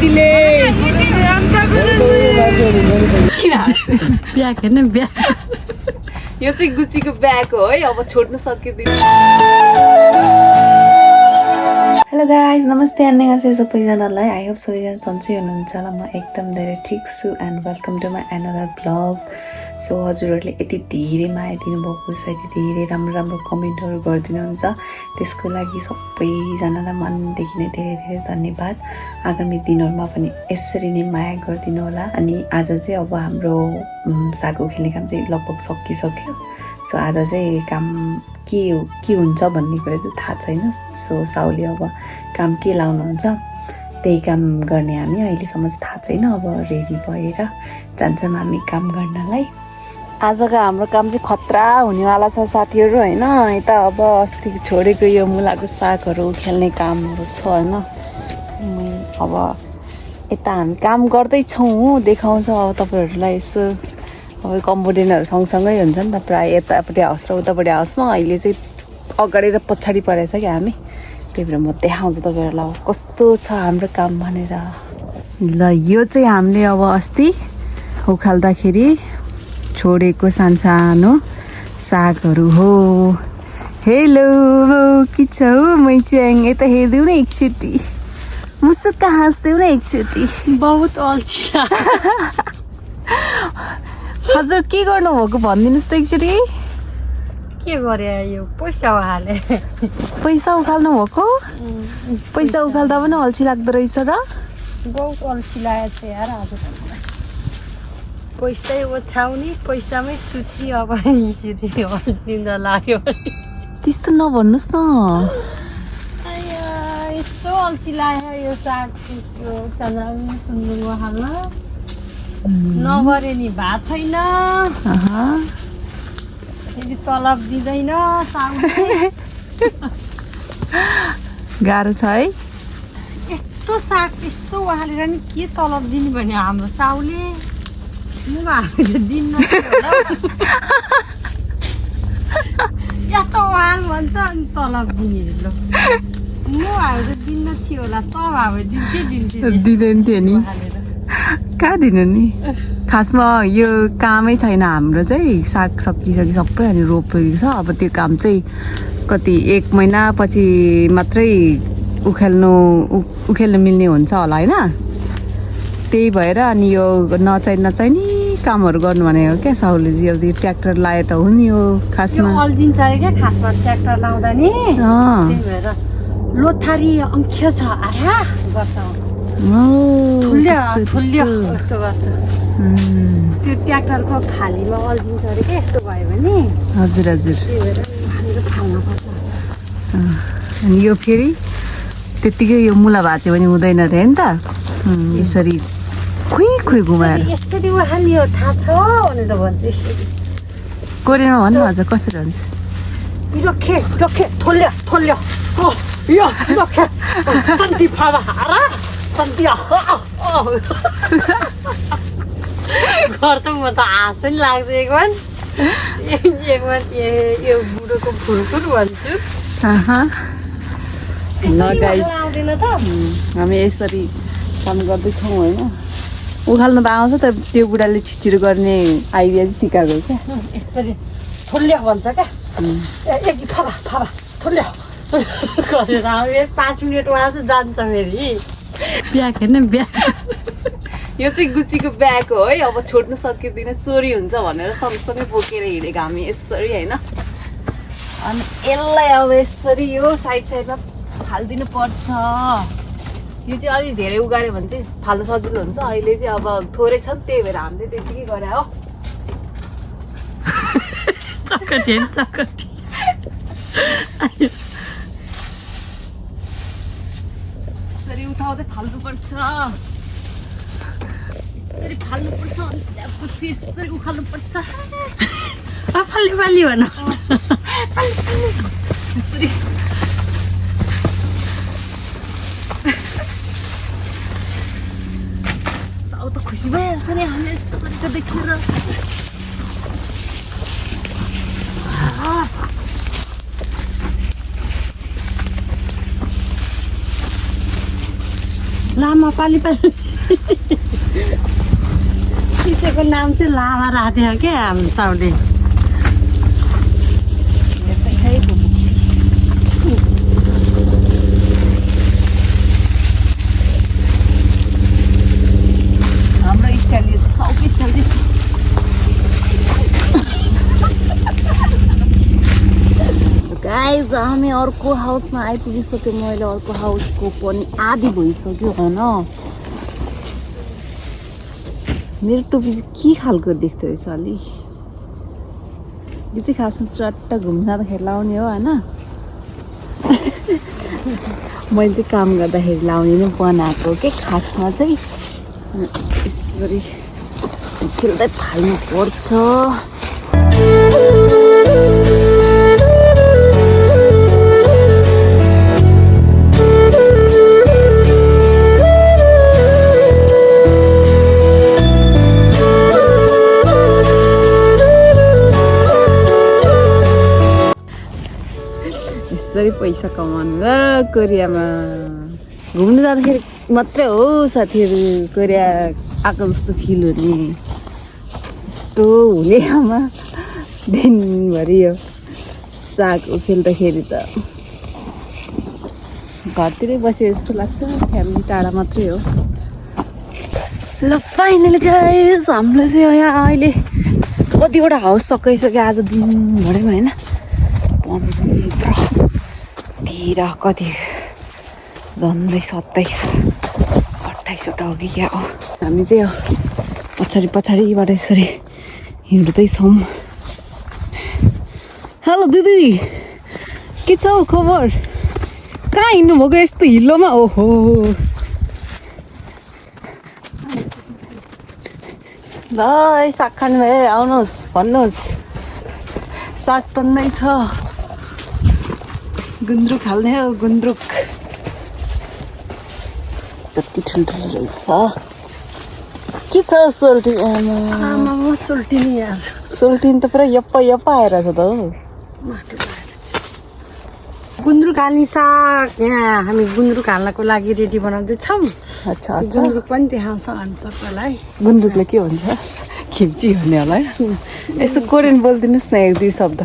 दिदीले ब्याग हेर्न ब्याग यो चाहिँ गुच्चीको ब्याग हो है अब छोड्न सकिँदैन हेलो गाइज नमस्ते अन्यगासे सबैजनालाई आई होप सबैजना सन्चै हुनुहुन्छ होला म एकदम धेरै ठिक छु and welcome to my another blog so हजुरहरूले यति धेरै माया दिनुभएको छ यति धेरै राम्रो राम्रो कमेन्टहरू गरिदिनुहुन्छ त्यसको लागि सबैजनालाई मनदेखि नै धेरै धेरै धन्यवाद आगामी दिनहरूमा पनि यसरी नै माया गरिदिनु होला अनि आज चाहिँ अब हाम्रो सागो खेल्ने काम चाहिँ लगभग सकिसक्यो सो आज चाहिँ काम के हुन्छ भन्ने कुरा चाहिँ थाहा छैन सो साउले अब काम के लाउनुहुन्छ त्यही काम गर्ने हामी अहिलेसम्म चाहिँ थाहा छैन अब रेडी भएर जान्छौँ हामी काम गर्नलाई आजको हाम्रो काम चाहिँ खतरा हुनेवाला छ साथीहरू होइन यता अब अस्ति छोडेको यो मुलाको सागहरू खेल्ने कामहरू छ होइन अब यता हामी काम गर्दैछौँ देखाउँछौँ अब तपाईँहरूलाई यसो अब कम्पोटेन्टहरू सँगसँगै हुन्छ नि त प्रायः यतापट्टि हाउस र उतापट्टि हाउसमा अहिले चाहिँ अगाडि र पछाडि परेछ क्या हामी त्यही भएर म देखाउँछु तपाईँहरूलाई अब कस्तो छ हाम्रो काम भनेर ल यो चाहिँ हामीले अब अस्ति उखाल्दाखेरि छोडेको सानो सागहरू हो हेलो के छ हौ मैच्याङ यता हेरिदेऊ न एकचोटि मुसुक्क हाँस्देऊ न एकचोटि बहुत अल्छी हजुर के गर्नुभएको भनिदिनुहोस् त एकचोटि के गरे यो पैसा हाले पैसा उखाल्नु भएको पैसा उखाल्दा पनि अल्छी लाग्दो रहेछ र बहुत अल्छी लागेको छ यार आज पैसै ओछ्याउने पैसामै सुती अब यसरी अल्झिँदा लाग्यो त्यस्तो नभन्नुहोस् न यस्तो अल्छी लाग्यो यो साग यो सुन्दुको हाल्न नगरे नि भएको छैन फेरि तलब दिँदैन साउले गाह्रो छ है यस्तो साग यस्तो उहालेर नि के तलब दिने भने हाम्रो साउले हामीले दिन्न यस्तो उहाल भन्छ अनि तलब दिने ल म हामीले दिन्न थियो होला त भए दिन्थ्यो दिँदैन थियो नि कहाँ दिनु नि खासमा यो कामै छैन हाम्रो चाहिँ साग सकिसकि सबै अनि रोपेको छ अब त्यो काम चाहिँ कति 1 महिनापछि मात्रै उखेल्नु मिल्ने हुन्छ होला होइन त्यही भएर अनि यो नचाहिने कामहरू गर्नु भनेको क्या साउले चाहिँ अब त्यो ट्र्याक्टर लाए त हो नि हो खासमा अल्झिन्छ अरे क्या खासमा ट्र्याक्टर लाउँदा नि त्यही भएर लोथारी अंख्य छ आरा गर्छ यस्तो गर्छ त्यो ट्र्याक्टरको फालीमा अल्झिन्छ अरे क्या यस्तो भयो भने हजुर हजुर त्यही भएर हामीले फाल्नुपर्छ अनि यो फेरि त्यत्तिकै यो मुला भाँच्यो भने हुँदैन अरे होइन त यसरी खुइ घुमाएर यसरी उहाल्यो थाहा छ भनेर भन्छ यसरी कोरियामा भन्नु अझ कसरी हुन्छ रखे थोल्यो यो रखे सन्ति फावा हारा सन्ति गर्छौँ म त हाँस पनि लाग्छ एकमा यो बुढोको फुर्कुर भन्छु ल गाइस हामी यसरी काम गर्दैछौँ होइन उखाल्नु त आउँछ त त्यो बुढाले छिटो गर्ने आइडिया चाहिँ सिकाएको क्या यसरी थोल्यो भन्छ क्या एक फावा थोल्यो गरेर 5 मिनट उहाँ चाहिँ जान्छ फेरि ब्याग हेर्न ब्याग यो चाहिँ गुच्चीको ब्याग हो है अब छोड्न सकिँदैन चोरी हुन्छ भनेर सँगसँगै बोकेर हिँडेको हामी यसरी होइन अनि यसलाई अब यसरी यो साइडमा फालिदिनु पर्छ यो चाहिँ अलिक धेरै उगाऱ्यो भने चाहिँ फाल्नु सजिलो हुन्छ अहिले चाहिँ अब थोरै छ नि त्यही भएर हामीले त्यतिकै गरे हो चकटी यसरी उठाउँदै फाल्नुपर्छ यसरी फाल्नुपर्छ अनि त्यसपछि यसरी उखाल्नुपर्छ फाली भन यसरी साउ त खुसी भइहाल्छ नि हामीले यस्तो तरिका देखेर लामा पाली पिसेको नाम चाहिँ लामा राख्थ्यो क्या हाम्रो साउले हाम्रो स्टाइल साउथ स्टाइल त्यस्तो गाइज हामी अर्को हाउसमा आइपुगिसक्यो मैले अर्को हाउसको पनि आधी भइसक्यो होइन मेरो टोपी चाहिँ के खालको देख्दो रहेछ अलि यो चाहिँ खासमा चट्ट घुम्न जाँदाखेरि लाउने हो होइन मैले चाहिँ काम गर्दाखेरि लाउने नै बनाएको के खासमा चाहिँ यसरी खेल्दै फाल्नु पर्छ यसरी पैसा कमाउनु र कोरियामा घुम्नु जाँदाखेरि मात्रै हो साथीहरू कोरिया आएको जस्तो फिल हुने यस्तो हुने आमा दिनभरि यो साग उखेल्दाखेरि त घरतिरै बसे जस्तो लाग्छ फ्यामिली टाढा मात्रै हो ल फाइनली गाइस हामीले चाहिँ यहाँ अहिले कतिवटा हाउस सकिसक्यो आज दिनभरिमा होइन 15 कति झन्डै 27-28वटा हो कि क्या हो हामी चाहिँ पछाडिबाट यसरी हिँड्दैछौँ हेलो दिदी के छ हौ खबर कहाँ हिँड्नुभएको यस्तो हिलोमा ओहो ल साग खानु भए आउनुहोस् भन्नुहोस् साग टन्नै छ गुन्द्रुक हाल्ने हो गुन्द्रुक कति ठुल्ठुलो रहेछ के छ सोल्टी आमा सोल्टिनी यार सोल्टिन त पुरा यप्पा आएर छ त हो गुन्द्रुक हाल्ने साग यहाँ हामी गुन्द्रुक हाल्नको लागि रेडी बनाउँदैछौँ अच्छा गुन्द्रुक पनि देखाउँछौँ हामी तपाईँलाई गुन्द्रुकले के भन्छ खिम्ची भन्ने होला है यसो कोरियन बोलिदिनुहोस् न 1-2 शब्द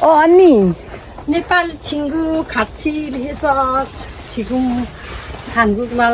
अनि नेपाल छिङ्गु खाची रहेछ छिगुम 한국말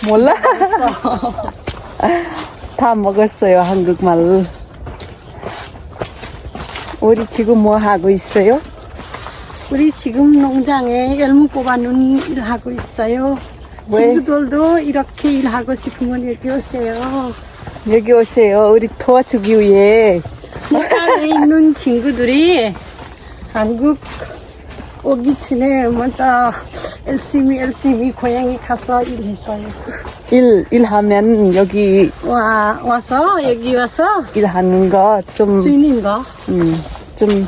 몰라? 다 먹었어요, 한국말. 우리 지금 뭐 하고 있어요? 우리 지금 농장에 열무 뽑아놓은 일하고 있어요. 왜? 친구들도 이렇게 일하고 싶으면 여기 오세요. 여기 오세요. 우리 도와주기 위해. नेपाल에 있는 친구들이 한국 오기 전에 먼저 열심히 고향에 가서 일했어요. 일하면 여기 와서 여기 와서 일하는 거 좀 쉬는 거. 좀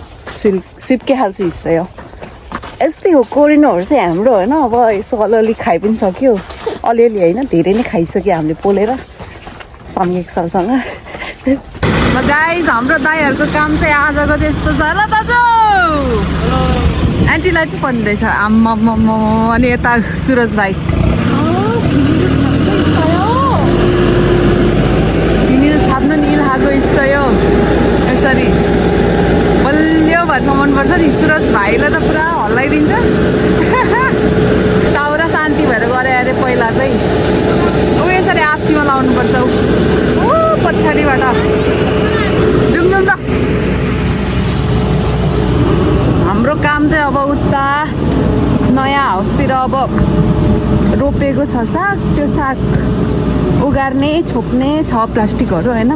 쉽게 할 수 있어요. यस्तै हो कोरियनहरू चाहिँ हाम्रो होइन अब यसो अलिअलि खाइ पनि सक्यो अलिअलि होइन धेरै नै खाइसक्यो हामीले पोलेर सामूहिक सालसँग ल गाइज हाम्रो दाइहरूको काम चाहिँ आजको त्यस्तो छ ल दाजु एन्टी लाइट पनि रहेछ आम्मा अनि यता सुरज भाइ खिनिल छाप्नु नि इल्हाको इस्सयो यसरी बलियो भन्नु मनपर्छ नि सुरज भाइले त पुरा हल्लाइदिन्छ साउरा शान्ति भएर गरे अरे पहिला चाहिँ ऊ यसरी आप्सीमा लाउनुपर्छ ऊ पछाडिबाट जुम ल हाम्रो काम चाहिँ अब उता नयाँ हाउसतिर अब रोपेको छ साग त्यो साग उगार्ने छोप्ने छ प्लास्टिकहरू होइन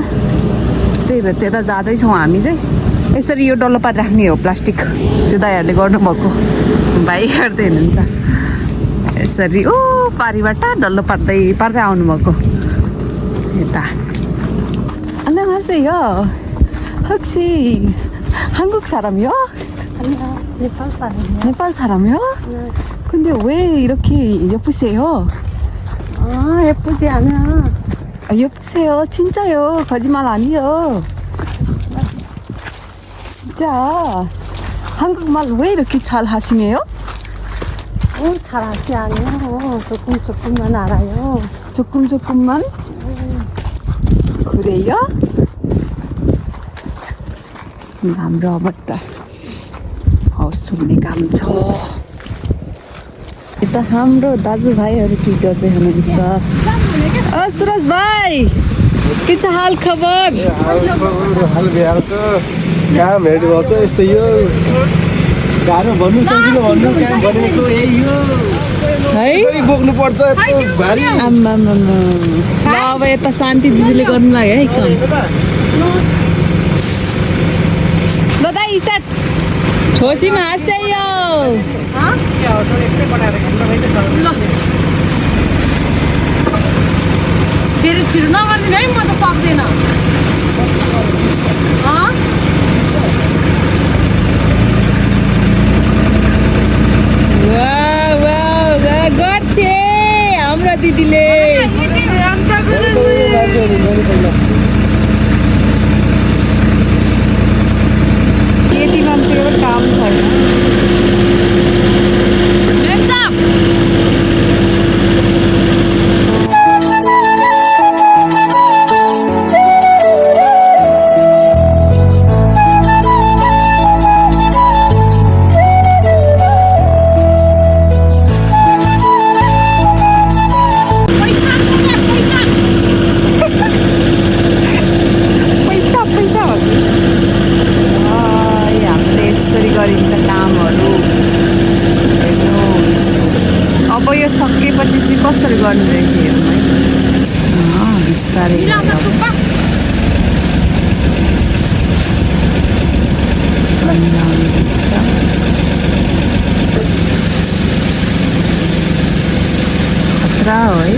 त्यही भएर त्यता जाँदैछौँ हामी चाहिँ यसरी यो डल्लो पार राख्ने हो प्लास्टिक त्यो दाइहरूले गर्नुभएको भाइ गर्दै हुनुहुन्छ यसरी ऊ पारिबाट डल्लो पार्दै आउनुभएको यता 안녕하세요. 혹시 한국 사람이요? 아니요, 네팔 사람이요. 네팔 사람이요? 네. 근데 왜 이렇게 예쁘세요? 아, 예쁘지 않아. 아, 예쁘세요. 진짜요. 거짓말 아니에요. 진짜. 한국말 왜 이렇게 잘 하시네요? Khalashi 아니요. 조금만 알아요. 조금만? 그래요? हाम्रो अब त हाउस छोड्ने काम छ यता हाम्रो दाजुभाइहरू के गर्दै हुनुहुन्छ सुरज भाइ के छ हाल खबर हाल बिहार छ काम हेर्नु भएको छ यस्तो यो गाह्रो भन्नु सजिलो भन्नु काम भनेको यही हो है बोक्नु पर्छ यस्तो भारी आम्मा ल अब यता शान्ति दिदीले गर्नु लाग्यो है काम ल दाइ स्टार्ट छोसीमा हात चाहियो फेरि छिर्न गर्ने है म त सक्दैन गर्छ हाम्रो दिदीले केटी मान्छेको त काम छैन सकेपछि चाहिँ कसरी गर्नु रहेछ हेर्नु है बिस्तारै खतरा हो है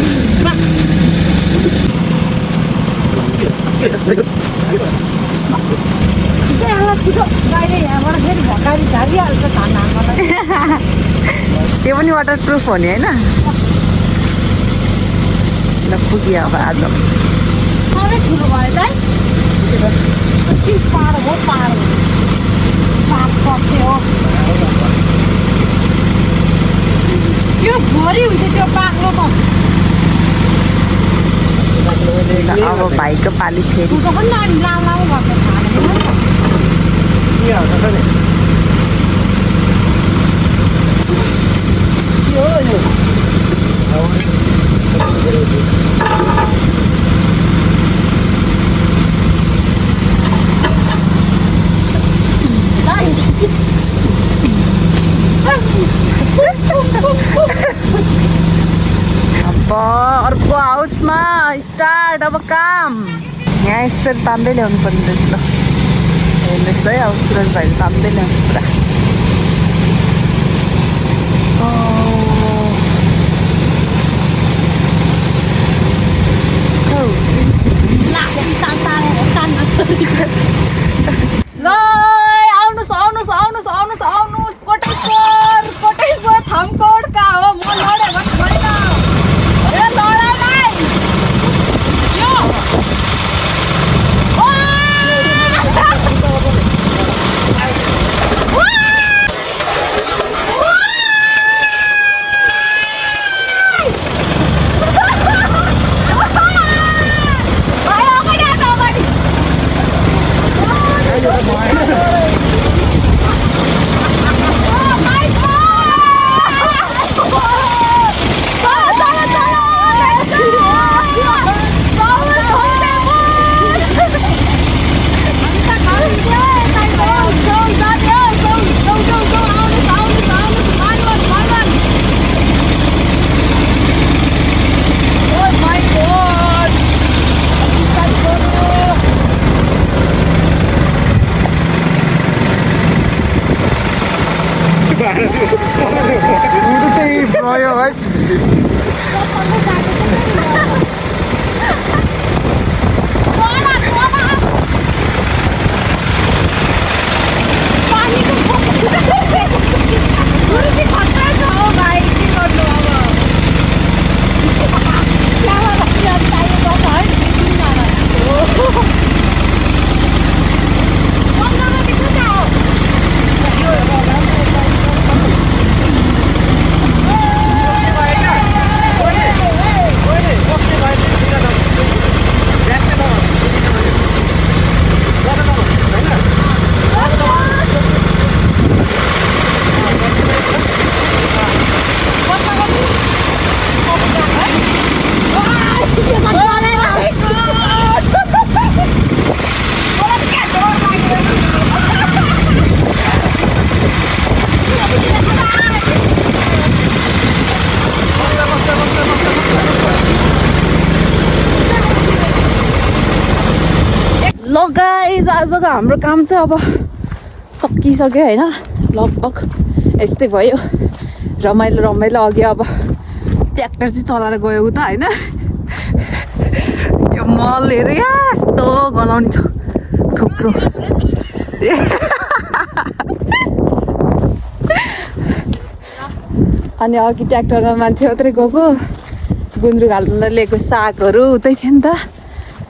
छिटो बाहिर यहाँबाट फेरि भकारी झारिहाल्छ धान हाल्न त्यो पनि वाटरप्रुफ हो नि होइन ल पुग्यो अब आज साह्रै ठुलो भयो त पार हो पार सक्यो त्यो भरि हुन्छ त्यो बाक्लो त अब भाइको पाली फेरि पनि लामो भएको अब अर्को हाउसमा स्टार्ट अब काम यहाँ यसरी तान्दै ल्याउनु पर्ने रहेछ ल हेर्नुहोस् है अब सुरज भाइले तान्दै ल्याउँछ पुरा ल आउनुहोस् आउनुहोस् आउनुहोस् आउनुहोस् आउनुहोस् कोटेश्वर थमकोटका हो म लडेको छैन ए लडालाई यो त्यही भयो है आजको हाम्रो काम चाहिँ अब सकिसक्यो होइन लगभग यस्तै भयो रमाइलो अघि अब ट्र्याक्टर चाहिँ चलाएर गयो उता होइन यो मल हेरेर यस्तो गनाउने छ थुप्रो अनि अघि ट्र्याक्टरमा मान्छे मात्रै गएको गुन्द्रुक हाल्न लिएको सागहरू उतै थियो नि त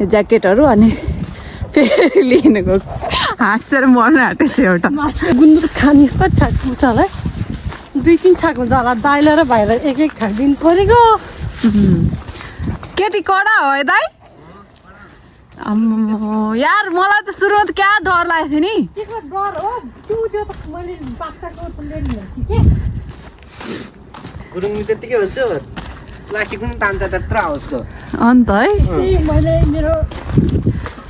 यो ज्याकेटहरू अनि फेरि लिनु गएको हाँसेर मर्न आँटेको छ एउटा गुन्द्रुक खाने कति छाक पुग्छ होला 2-3 छाक हुन्छ होला दाइले र भाइलाई एक छाक दिनु परेको केटी कडा हो है दाइ आम्मामा यार मलाई त सुरुमा त क्या डर लागेको थियो नि केको डर हो त्यो त मैले बाक्साको ल्याउनु के गुरुङ त्यतिकै हुन्छ लाठी कुन तान्छ त्यत्रो हाउसको अन्त है मैले मेरो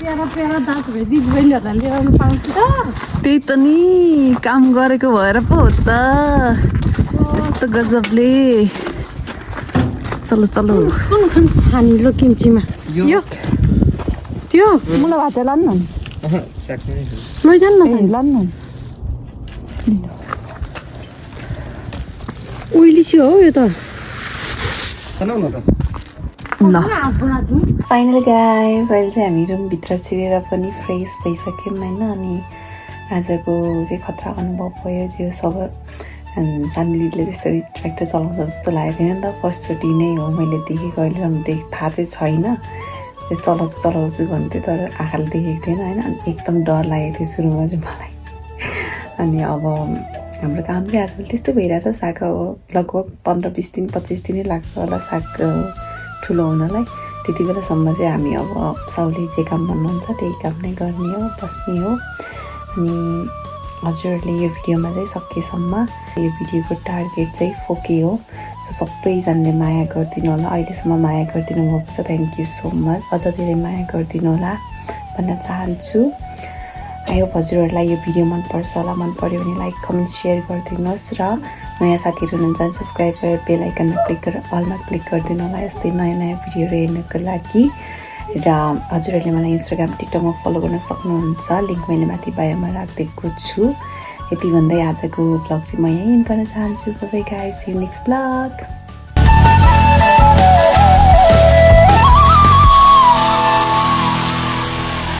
प्यारा दाँत भए दिदीबहिनीहरूलाई लिएर आउनु पाउँछु त त्यही त नि काम गरेको भएर पो हो त यस्तो गजबले चलो कुन खाने लो किम्चीमा यो त्यो मलाई भाजा लानु न लैजानु न लानु न ओइली छ हो यो त बनाउ न त ल फाइनली गाइस अहिले चाहिँ हामी रुमभित्र छिरेर पनि फ्रेस भइसक्यौँ होइन अनि आजको चाहिँ खतरा अनुभव भयो जे सब सानो दिदीले त्यसरी ट्र्याक्टर चलाउँछ जस्तो लागेको थिएन नि त फर्स्टचोटि नै हो मैले देखेको अहिलेसम्म थाहा चाहिँ छैन त्यस चलाउँछु भन्थेँ तर आँखाले देखेको थिएन होइन अनि एकदम डर लागेको थियो सुरुमा चाहिँ मलाई अनि अब हाम्रो काम चाहिँ आजकल त्यस्तै भइरहेछ साग लगभग 15-20 दिन 25 दिनै लाग्छ होला साग ठुलो हुनलाई त्यति बेलासम्म चाहिँ हामी अब साउले जे काम भन्नुहुन्छ त्यही काम नै गर्ने हो बस्ने हो अनि हजुरहरूले यो भिडियोमा चाहिँ सकेसम्म यो भिडियोको टार्गेट चाहिँ 4K हो सो सबैजनाले माया गरिदिनु होला अहिलेसम्म माया गरिदिनु भएको छ थ्याङ्क यू सो मच अझ धेरै माया गरिदिनु होला भन्न चाहन्छु आई होप हजुरहरूलाई यो भिडियो मनपर्छ होला मन पर्यो भने लाइक कमेन्ट सेयर गरिदिनुहोस् र नयाँ साथीहरू हुनुहुन्छ भने सब्सक्राइब गरेर बेल आइकनमा क्लिक गरेर अलमा क्लिक गरिदिनु होला यस्तै नयाँ भिडियोहरू हेर्नको लागि र हजुरहरूले मलाई इन्स्टाग्राम टिकटकमा फलो गर्न सक्नुहुन्छ लिङ्क मैले माथि बायोमा राखिदिएको छु यति भन्दै आजको ब्लग चाहिँ म यहीँ गर्न चाहन्छु bye guys see you next blog